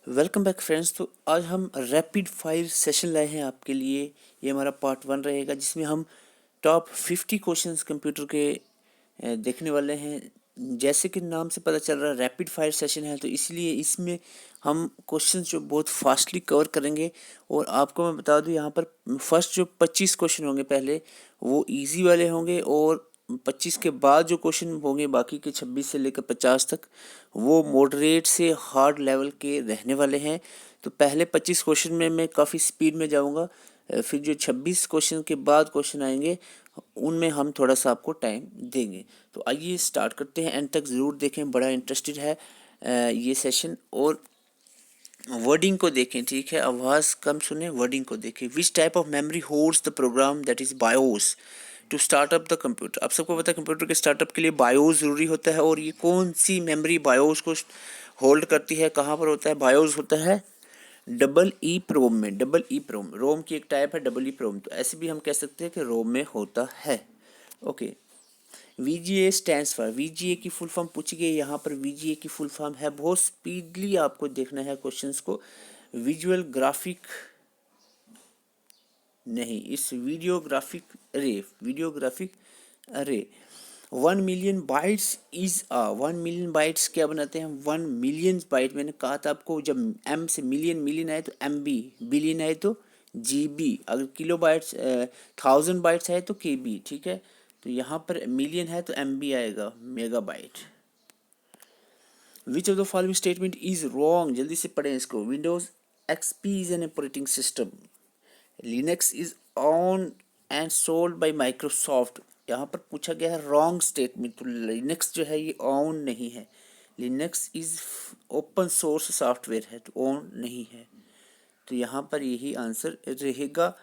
Welcome back friends. तो आज हम रैपिड फायर सेशन लाए हैं आपके लिए। ये हमारा पार्ट 1 रहेगा जिसमें हम टॉप 50 क्वेश्चंस कंप्यूटर के देखने वाले हैं। जैसे कि नाम से पता चल रहा है रैपिड फायर सेशन है, तो इसलिए इसमें हम क्वेश्चंस जो बहुत फास्टली कवर करेंगे। और आपको मैं बता दूं, यहाँ पर फर्स्ट जो 25 क्वेश्चन होंगे पहले वो इजी वाले होंगे, और 25 के बाद जो क्वेश्चन होंगे बाकी के 26 से लेकर 50 तक वो मॉडरेट से हार्ड लेवल के रहने वाले हैं। तो पहले 25 क्वेश्चन में मैं काफ़ी स्पीड में जाऊंगा, फिर जो 26 क्वेश्चन के बाद क्वेश्चन आएंगे उनमें हम थोड़ा सा आपको टाइम देंगे। तो आइए स्टार्ट करते हैं, एंड तक ज़रूर देखें, बड़ा इंटरेस्टेड है ये सेशन। और वर्डिंग को देखें, ठीक है, आवाज़ कम सुने, वर्डिंग को देखें। Which type of memory holds the program that is BIOS to startup the computer. आप सबको पता है कंप्यूटर के स्टार्टअप के लिए बायोस ज़रूरी होता है, और ये कौन सी मेमोरी बायोस को होल्ड करती है, कहाँ पर होता है? बायोस होता है डबल ई प्रोम में। डबल ई प्रोम रोम की एक टाइप है, डबल ई प्रोम। तो ऐसे भी हम कह सकते हैं कि रोम में होता है। Okay. VGA stands for, VGA की फुल फॉर्म पूछी गई यहाँ पर। VGA की फुल फॉर्म है, बहुत स्पीडली आपको देखना है क्वेश्चंस को। विजुअल ग्राफिक नहीं, इस वीडियोग्राफिक अरे, वीडियोग्राफिक अरे। 1 million bytes is 1 million bytes क्या बनाते हैं? 1 मिलियन बाइट, मैंने कहा था आपको, जब एम से मिलियन मिलियन आए तो MB, बिलियन आए तो GB, अगर किलो बाइट्स 1000 बाइट्स आए तो KB, ठीक है। तो यहाँ पर मिलियन है तो MB आएगा, mega bite. Which of the following statement is wrong? जल्दी से पढ़ें इसको। Windows XP is an operating system. Linux is own and sold by Microsoft. यहाँ पर पूछा गया है रॉन्ग स्टेटमेंट, तो लिनक्स जो है ये ओन नहीं है। Linux is open source software है, तो ओन नहीं है। तो यहाँ पर यही आंसर रहेगा।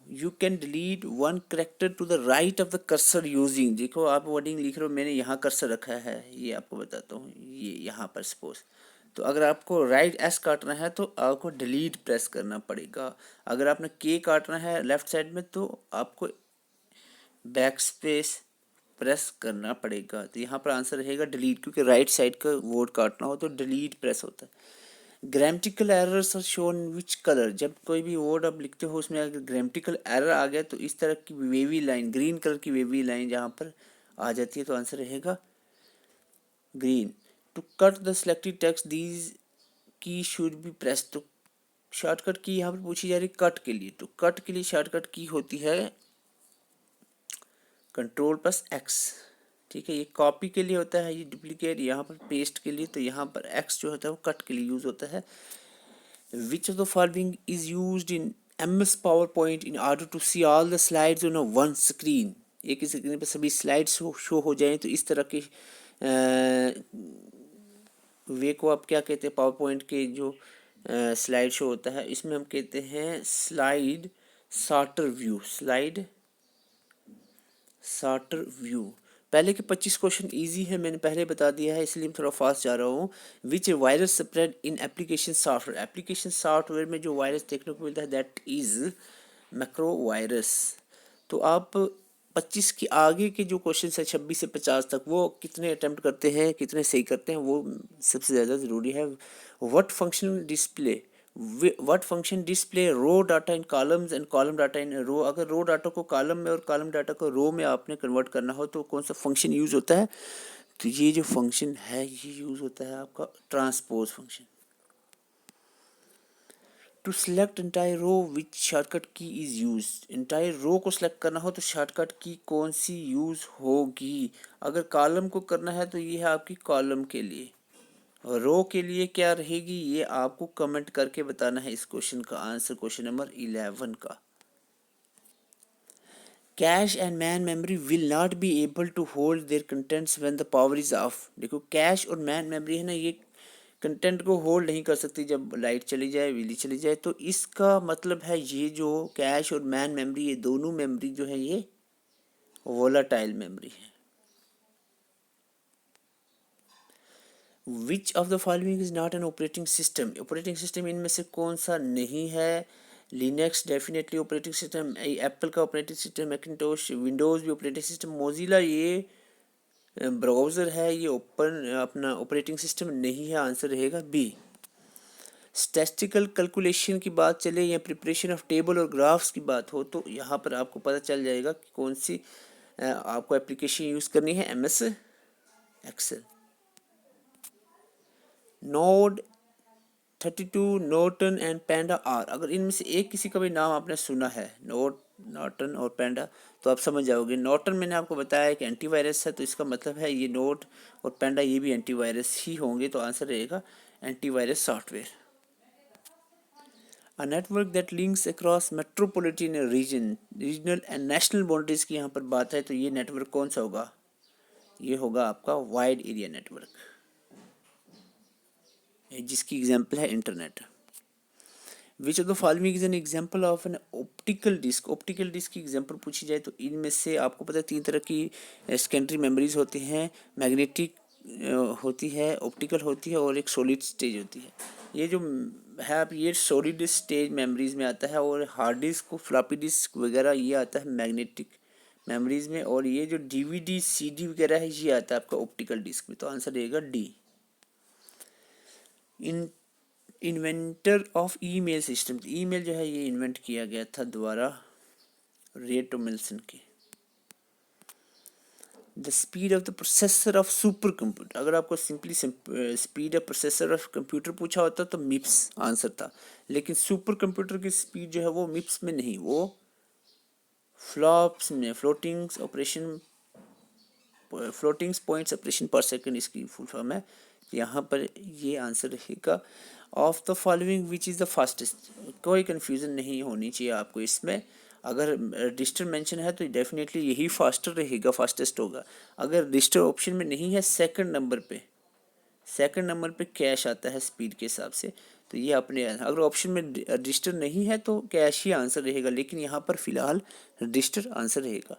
You can delete one character to the right of the cursor using. देखो आप वर्डिंग लिख रहे हो, मैंने यहाँ कर्सर रखा है, ये आपको बताता हूँ, ये यहाँ पर सपोज। तो अगर आपको राइट S काटना है तो आपको डिलीट प्रेस करना पड़ेगा। अगर आपने K काटना है लेफ्ट साइड में तो आपको बैक स्पेस प्रेस करना पड़ेगा। तो यहाँ पर आंसर रहेगा डिलीट, क्योंकि राइट साइड का वर्ड काटना हो तो डिलीट प्रेस होता है। Grammatical errors are shown which colour. जब कोई भी वर्ड आप लिखते हो उसमें अगर ग्रामेटिकल एरर आ गया तो इस तरह की वेवी लाइन, ग्रीन कलर की वेवी लाइन जहाँ पर आ जाती है, तो आंसर रहेगा green. To cut the selected text these key should be press. तो शॉर्टकट की यहाँ पर पूछी जा रही कट के लिए, तो कट के लिए शॉर्टकट की होती है Ctrl+X, ठीक है। ये कॉपी के लिए होता है, ये डुप्लीकेट यहाँ पर पेस्ट के लिए, तो यहाँ पर X जो होता है वो कट के लिए यूज होता है। Which of the following is used in MS PowerPoint in order to see all the slides on one screen. एक ही स्क्रीन पर सभी स्लाइड्स शो हो जाएं, तो इस तरह के वे को आप क्या कहते हैं? पावर पॉइंट के जो स्लाइड शो होता है इसमें हम कहते हैं slide sorter view. Slide sorter view. पहले के 25 क्वेश्चन इजी है, मैंने पहले बता दिया है, इसलिए मैं थोड़ा फास्ट जा रहा हूँ। Which virus spread in application software. Application software में जो वायरस देखने को मिलता है दैट इज मैक्रो वायरस। तो आप 25 के आगे के जो क्वेश्चन है 26 से 50 तक, वो कितने अटेम्प्ट करते हैं, कितने सही करते हैं, वो सबसे ज़्यादा ज़रूरी है। What function display, what function display row data in columns and column data in row. अगर रो डाटा को कॉलम में और कॉलम डाटा को रो में आपने कन्वर्ट करना हो तो कौन सा फंक्शन यूज़ होता है? तो ये जो फंक्शन है ये यूज़ होता है आपका transpose function. To select entire row which shortcut key is use. Entire row को सिलेक्ट करना हो तो शॉर्टकट की कौन सी यूज होगी? अगर कॉलम को करना है तो ये है आपकी कॉलम के लिए, और रो के लिए क्या रहेगी ये आपको कमेंट करके बताना है इस क्वेश्चन का आंसर, क्वेश्चन नंबर 11 का। Cache and main memory will not be able to hold their contents when the power is off. देखो कैश और मैन मेमोरी है ना, ये कंटेंट को होल्ड नहीं कर सकती जब लाइट चली जाए, बिजली चली जाए। तो इसका मतलब है ये जो कैश और मैन मेमोरी, ये दोनों मेमोरी जो है ये वोलाटाइल मेमोरी है। Which of the following is not an operating system. Operating system इनमें से कौन सा नहीं है? Linux definitely operating system, Apple का ऑपरेटिंग सिस्टम, मैकिंटोश, विंडोज़ भी ऑपरेटिंग सिस्टम, मोजिला ये ब्राउज़र है, ये ओपन अपना ऑपरेटिंग सिस्टम नहीं है। आंसर रहेगा बी। स्टैटिस्टिकल कैलकुलेशन की बात चले या प्रिपरेशन ऑफ टेबल और ग्राफ्स की बात हो, तो यहाँ पर आपको पता चल जाएगा कि कौन सी आपको एप्लीकेशन यूज़ करनी है, MS Excel. NOD 32, Norton and Panda are, अगर इनमें से एक किसी का भी नाम आपने सुना है, नॉर्टन और पैंडा, तो आप समझ जाओगे। नॉर्टन मैंने आपको बताया कि एंटीवायरस है, तो इसका मतलब है ये नोट और पैंडा ये भी एंटीवायरस ही होंगे, तो आंसर रहेगा antivirus software. A network that links across metropolitan region, regional and national boundaries की यहाँ पर बात है, तो ये नेटवर्क कौन सा होगा, ये होगा आपका वाइड एरिया नेटवर्क, जिसकी एग्जाम्पल है internet. Which of the following is an example of an optical disc, optical disc की एग्जाम्पल पूछी जाए तो इनमें से आपको पता है 3 तरह की सेकेंडरी मेमोरीज होती हैं, मैग्नेटिक होती है, ऑप्टिकल होती है और एक सॉलिड स्टेज होती है। ये जो है आप ये सॉलिड स्टेज मेमोरीज में आता है, और हार्ड डिस्क फ्लॉपी डिस्क वगैरह ये आता है मैग्नेटिक मेमोरीज में, और ये जो DVD CD वगैरह है ये आता है आपका ऑप्टिकल डिस्क में, तो आंसर रहेगा D. In inventor of email system, email जो है ये इन्वेंट किया गया था द्वारा रे टॉमलिंसन के। The speed of the processor of super computer, अगर आपको simply speed of processor of computer पूछा होता तो मिप्स आंसर था, लेकिन सुपर कंप्यूटर की स्पीड जो है वो मिप्स में नहीं, वो फ्लॉप्स में, फ्लोटिंग्स ऑपरेशन, फ्लोटिंग्स पॉइंट्स ऑपरेशन पर सेकंड इसकी फुल फॉर्म है। यहाँ पर ये आंसर रहेगा of the following which is the fastest, कोई कन्फ्यूज़न नहीं होनी चाहिए आपको इसमें। अगर रजिस्टर मेंशन है तो डेफिनेटली यही फास्टर रहेगा, फास्टेस्ट होगा। अगर रजिस्टर ऑप्शन में नहीं है, सेकंड नंबर पे कैश आता है स्पीड के हिसाब से, तो ये अपने, अगर ऑप्शन में रजिस्टर नहीं है तो कैश ही आंसर रहेगा, लेकिन यहाँ पर फिलहाल रजिस्टर आंसर रहेगा।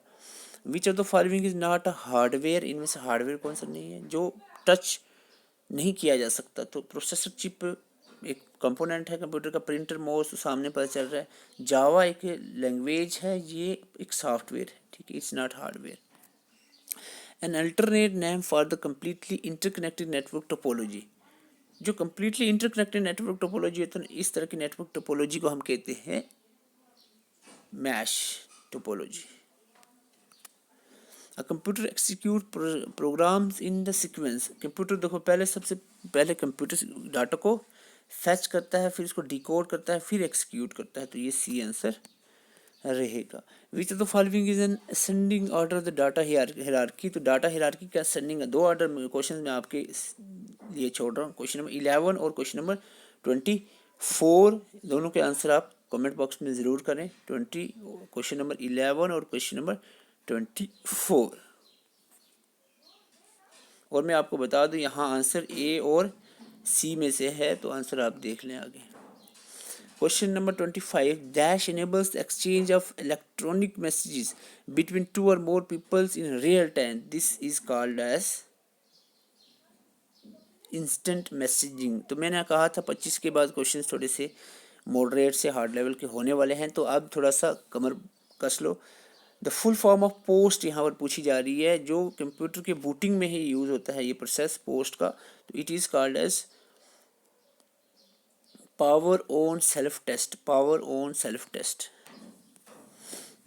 विच of the following is not a hardware, इनमें से हार्डवेयर कौन सा नहीं है जो टच नहीं किया जा सकता, तो प्रोसेसर चिप एक कंपोनेंट है कंप्यूटर का, प्रिंटर माउस तो सामने पता चल रहा है, जावा एक लैंग्वेज है, ये एक सॉफ्टवेयर है, ठीक है, it's not hardware. An alternate name for the completely interconnected network topology, जो कम्प्लीटली इंटरकनेक्टेड नेटवर्क टोपोलॉजी है, तो इस तरह की नेटवर्क टोपोलॉजी को हम कहते हैं mesh topology. Computer execute programs in the sequence, computer देखो पहले सबसे पहले कंप्यूटर डाटा को फैच करता है, फिर इसको डिकोड करता है, फिर एक्सिक्यूट करता है, तो ये सी आंसर रहेगा। विच of the following is N ascending order of the data hierarchy, तो डाटा हिरार्की का असेंडिंग, 2 ऑर्डर क्वेश्चन में आपके लिए छोड़ रहा हूँ, क्वेश्चन नंबर 11 और क्वेश्चन नंबर 24, दोनों के आंसर आप कमेंट बॉक्स में ज़रूर करें। क्वेश्चन नंबर 11 और क्वेश्चन नंबर 24, और मैं आपको बता दूं यहाँ आंसर ए और सी में से है, तो आंसर आप देख लें आगे। Question number 25, dash enables the exchange of electronic messages between 2 or more peoples in real time, this is called as instant messaging. तो मैंने कहा था 25 के बाद क्वेश्चन थोड़े से मॉडरेट से हार्ड लेवल के होने वाले हैं, तो अब थोड़ा सा कमर कस लो। The full form of post यहाँ पर पूछी जा रही है, जो कंप्यूटर के बूटिंग में ही यूज़ होता है ये प्रोसेस पोस्ट का, तो it is called as power on self test, power on self test.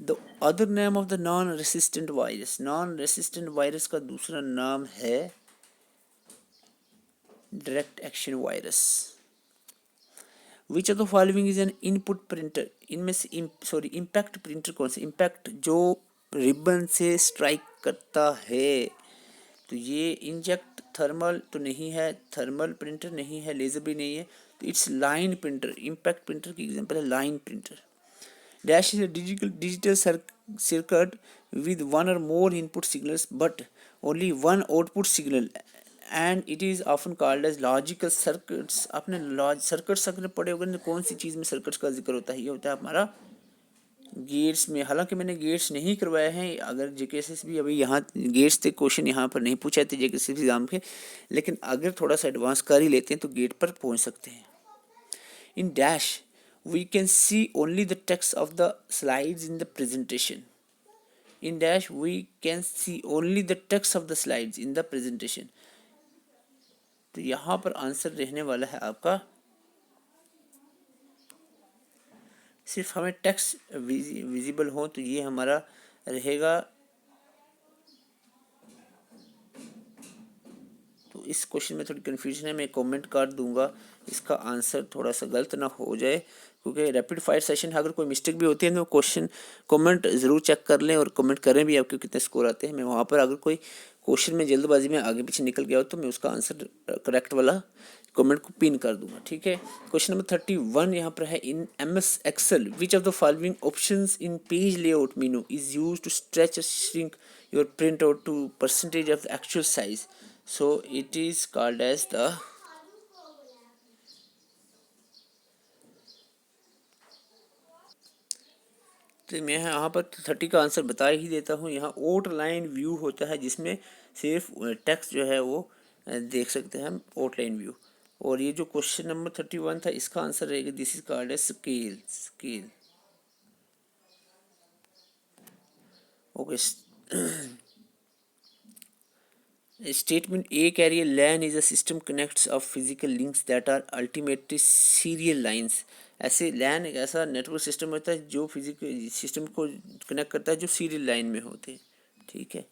The other name of the non resistant virus, non resistant virus का दूसरा नाम है direct action virus. Which of the following is an input printer, इनमें से impact printer कौन सा, impact जो ribbon से स्ट्राइक करता है, तो ये इंजेक्ट थर्मल तो नहीं है, थर्मल प्रिंटर नहीं है, लेजर भी नहीं है, तो it's line printer, impact printer की एग्जांपल है line printer. Dash is a digital circuit with 1 or more input signals but only 1 output signal and it is often called as logical circuits। आपने circuits अगर पढ़े होंगे, कौन सी चीज़ में circuits का जिक्र होता है, ये होता है हमारा गेट्स में। हालांकि मैंने गेट्स नहीं करवाए हैं, अगर जेकेएसएस भी अभी यहाँ गेट्स थे क्वेश्चन यहाँ पर नहीं पूछा थे जेकेएसएस एग्जाम के, लेकिन अगर थोड़ा सा एडवांस कर ही लेते हैं तो गेट पर पहुँच सकते हैं। In dash we can see only the text of the slides in the presentation, in dash we can see only the text of the slides in the presentation, तो यहाँ पर आंसर रहने वाला है आपका सिर्फ हमें टेक्स्ट विजिबल हो तो ये हमारा रहेगा। तो इस क्वेश्चन में थोड़ी कन्फ्यूजन है, मैं कमेंट कर दूंगा, इसका आंसर थोड़ा सा गलत ना हो जाए, क्योंकि रैपिड फायर सेशन अगर कोई मिस्टेक भी होती है तो क्वेश्चन कमेंट ज़रूर चेक कर लें और कमेंट करें भी आपके कितने स्कोर आते हैं। मैं वहाँ पर अगर कोई क्वेश्चन में जल्दबाजी में आगे पीछे निकल गया हो तो मैं उसका आंसर करेक्ट वाला कमेंट को पिन कर दूंगा, ठीक है। क्वेश्चन नंबर 31 यहाँ पर है, in MS Excel which of the following options in page layout menu is use to stretch और shrink your print out to percentage of the actual size. So it is called as the, तो मैं यहाँ पर 30 का answer बता ही देता हूँ। यहाँ आउटलाइन व्यू होता है जिसमें सिर्फ टेक्स्ट जो है वो देख सकते हैं हम, आउटलाइन व्यू। और ये जो क्वेश्चन नंबर 31 था इसका आंसर रहेगा, this is called as scale. Scale, okay. Statement A carry a LAN is a system connects of physical links that are ultimately serial lines। ऐसे LAN एक ऐसा नेटवर्क सिस्टम होता है जो फिजिकल सिस्टम को कनेक्ट करता है जो सीरियल लाइन में होते हैं, ठीक है।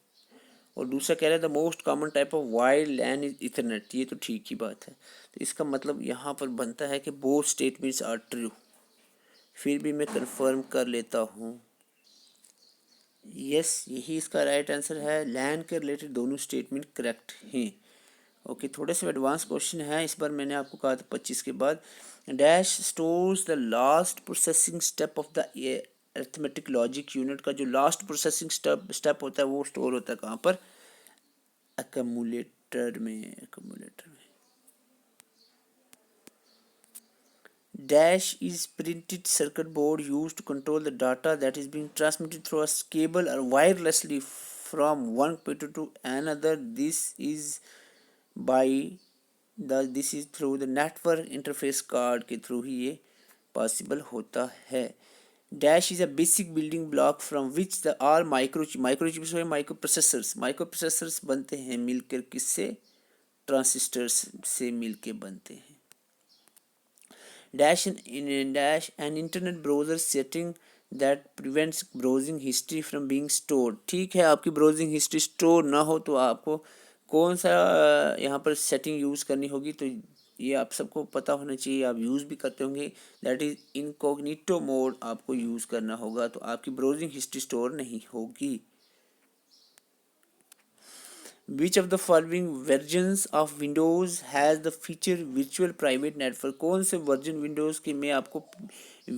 और दूसरा कह रहा है the most common type of wired LAN is Ethernet, ये तो ठीक ही बात है। तो इसका मतलब यहाँ पर बनता है कि बोथ स्टेटमेंट्स आर ट्रू। फिर भी मैं कंफर्म कर लेता हूँ, यस यही इसका राइट आंसर है। लैन के रिलेटेड दोनों स्टेटमेंट करेक्ट हैं। ओके, थोड़े से एडवांस क्वेश्चन है इस बार। मैंने आपको कहा था 25 के बाद। Dash stores the last processing step of the arithmetic logic unit, का जो लास्ट प्रोसेसिंग स्टेप होता है वो स्टोर होता है कहाँ पर? अकमुलेटर में। अकमुलेटर में। Dash is printed circuit board used to control the data that is being transmitted through a cable or wirelessly from one computer to another. This is through the network interface card के through ही ये possible होता है। Dash is a basic building block from which the are microchips micro processors बनते हैं मिलकर, किससे? Transistors से मिलकर बनते हैं। Dash an internet browser setting that prevents browsing history from being stored। ठीक है, आपकी ब्राउजिंग हिस्ट्री स्टोर ना हो तो आपको कौन सा यहाँ पर सेटिंग यूज़ करनी होगी? तो ये आप सबको पता होना चाहिए, आप यूज़ भी करते होंगे। दैट इज़ इनकॉग्निटो मोड आपको यूज़ करना होगा, तो आपकी ब्राउजिंग हिस्ट्री स्टोर नहीं होगी। Which of the following versions of Windows has the feature virtual private network? कौन से वर्जन विंडोज़ के में आपको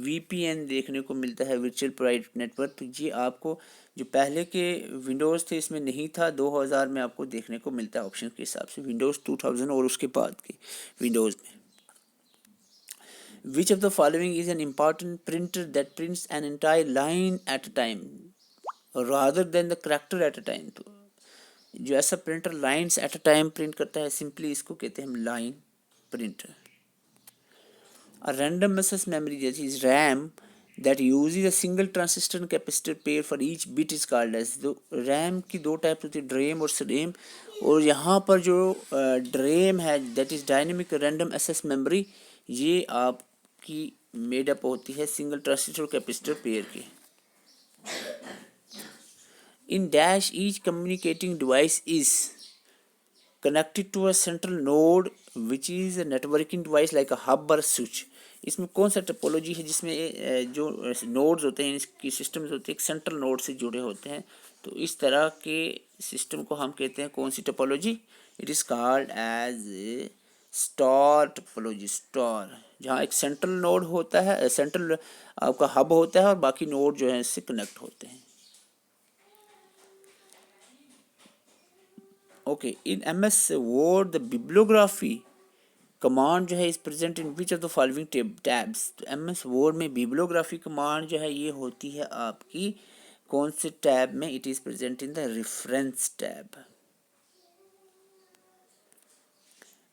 VPN देखने को मिलता है, वर्चुअल प्राइवेट नेटवर्क? तो ये आपको जो पहले के विंडोज़ थे इसमें नहीं था, 2000 में आपको देखने को मिलता है ऑप्शन के हिसाब से, विंडोज़ 2000 और उसके बाद के विंडोज़ में। Which of the following is an important printer that prints an entire line at a time rather than the character at a time? तो जो ऐसा printer lines at a time print करता है, सिंपली इसको कहते हैं हम line printer. A random access memory जैसी is RAM that uses a single transistor capacitor pair for each bit is called as. तो रैम की दो टाइप होती है, ड्रेम और सरेम। और यहाँ पर जो ड्रेम है that is dynamic random access memory, ये आपकी मेडअप होती है सिंगल ट्रांजिस्टर कैपेसिटर पेयर की। In Dash, each communicating device is connected to a central node which is a networking device like a hub or switch। इसमें कौन सा topology है जिसमें जो नोड्स होते हैं, इसकी सिस्टम्स होते हैं, एक सेंट्रल नोड से जुड़े होते हैं? तो इस तरह के सिस्टम को हम कहते हैं कौन सी topology? It is called as star topology. Star, जहाँ एक सेंट्रल नोड होता है, सेंट्रल आपका हब होता है और बाकी नोड जो है इससे कनेक्ट होते हैं। Okay, in MS word the bibliography command जो है is present in which of the following tabs? तो MS वर्ड में बिब्लियोग्राफी कमांड जो है ये होती है आपकी कौन से टैब में? It is present in the reference tab.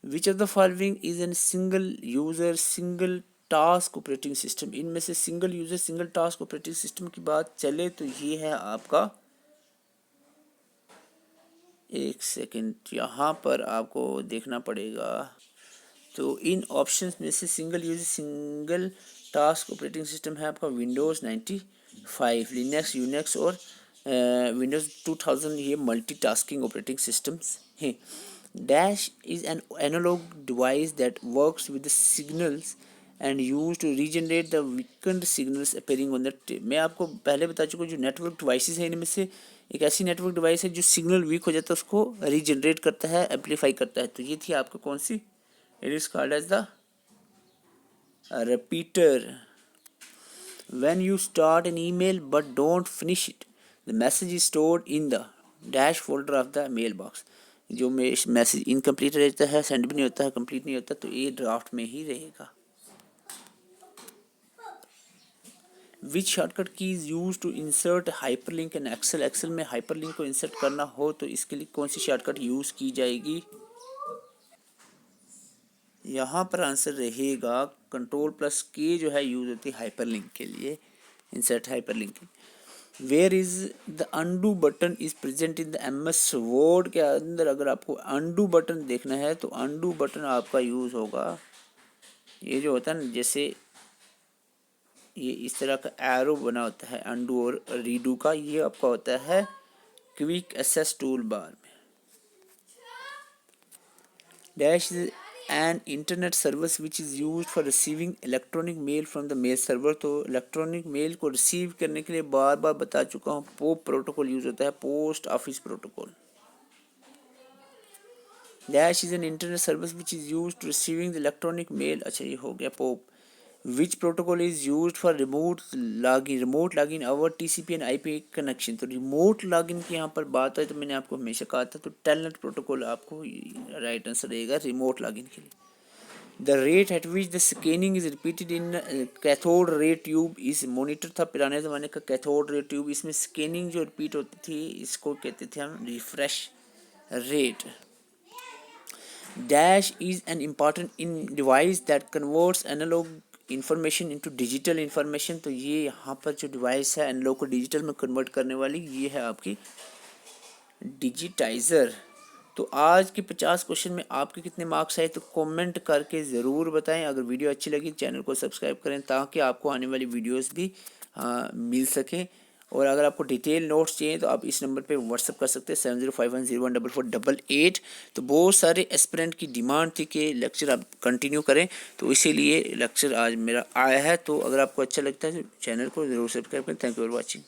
Which of the following is N single user single task operating system? इनमें से single user single task operating system की बात चले तो ये है आपका, एक सेकेंड यहाँ पर आपको देखना पड़ेगा। तो इन ऑप्शंस में से single user single task operating system है आपका विंडोज़ 95, लिनक्स, यूनिक्स और विंडोज़ 2000, ये मल्टीटास्किंग ऑपरेटिंग सिस्टम्स हैं। Dash is an analog device that works with signals and use to regenerate the weekend signals appearing on the tape. मैं आपको पहले बता चुका हूँ, जो नेटवर्क डिवाइसेस हैं इनमें से एक ऐसी नेटवर्क डिवाइस है जो सिग्नल वीक हो जाता है उसको रीजनरेट करता है, एम्पलीफाई करता है। तो ये थी आपको कौन सी, it is called as the repeater. When you start an email but don't finish it, the message is stored in the dash folder of the mailbox. जो मैसेज इनकम्प्लीट रहता है, सेंड भी नहीं होता है, कंप्लीट नहीं होता, तो ये ड्राफ्ट में ही रहेगा। Which shortcut key is use to insert hyperlink in Excel. Excel में हाइपरलिंक को इंसर्ट करना हो तो इसके लिए कौन सी शॉर्टकट यूज की जाएगी? यहाँ पर आंसर रहेगा Ctrl+K जो है यूज होती है हाइपरलिंक के लिए, insert hyperlink. Where is the undo button is present in the MS Word के अंदर। अगर आपको अनडू बटन देखना है तो अनडू बटन आपका यूज होगा, ये जो होता है ना, जैसे ये इस तरह का एरो बना होता है अनडू और रीडू का, ये आपका होता है क्विक एक्सेस टूल बार में। Dash an internet service which is use for receiving electronic mail from the mail server. तो इलेक्ट्रॉनिक मेल को रिसीव करने के लिए बार बार बता चुका हूँ, पोप प्रोटोकॉल यूज होता है, post office protocol. Dash is an internet service which is use to receiving the electronic mail. अच्छा ये हो गया POP. Which protocol is use for remote login our TCP and IP connection. तो remote login की यहाँ पर बात है तो मैंने आपको हमेशा कहा था, तो टेलनेट प्रोटोकॉल आपको राइट आंसर रहेगा रिमोट लॉगिन के लिए। The rate at which the scanning is repeated in cathode ray tube इस मॉनिटर था पुराने ज़माने का कैथोड रे ट्यूब, इसमें स्कैनिंग जो रिपीट होती थी इसको कहते थे हम refresh rate. Dash is an important in device that converts analog information into digital information. तो ये यहाँ पर जो डिवाइस है एनालॉग को डिजिटल में कन्वर्ट करने वाली, ये है आपकी डिजिटाइज़र। तो आज के 50 क्वेश्चन में आपके कितने मार्क्स आए तो कमेंट करके ज़रूर बताएं। अगर वीडियो अच्छी लगी चैनल को सब्सक्राइब करें ताकि आपको आने वाली वीडियोस भी मिल सकें। और अगर आपको डिटेल नोट्स चाहिए तो आप इस नंबर पे व्हाट्सअप कर सकते हैं 7051014488। तो बहुत सारे एस्पिरेंट की डिमांड थी कि लेक्चर आप कंटिन्यू करें, तो इसीलिए लेक्चर आज मेरा आया है। तो अगर आपको अच्छा लगता है तो चैनल को ज़रूर सब्सक्राइब करें। Thank you for watching.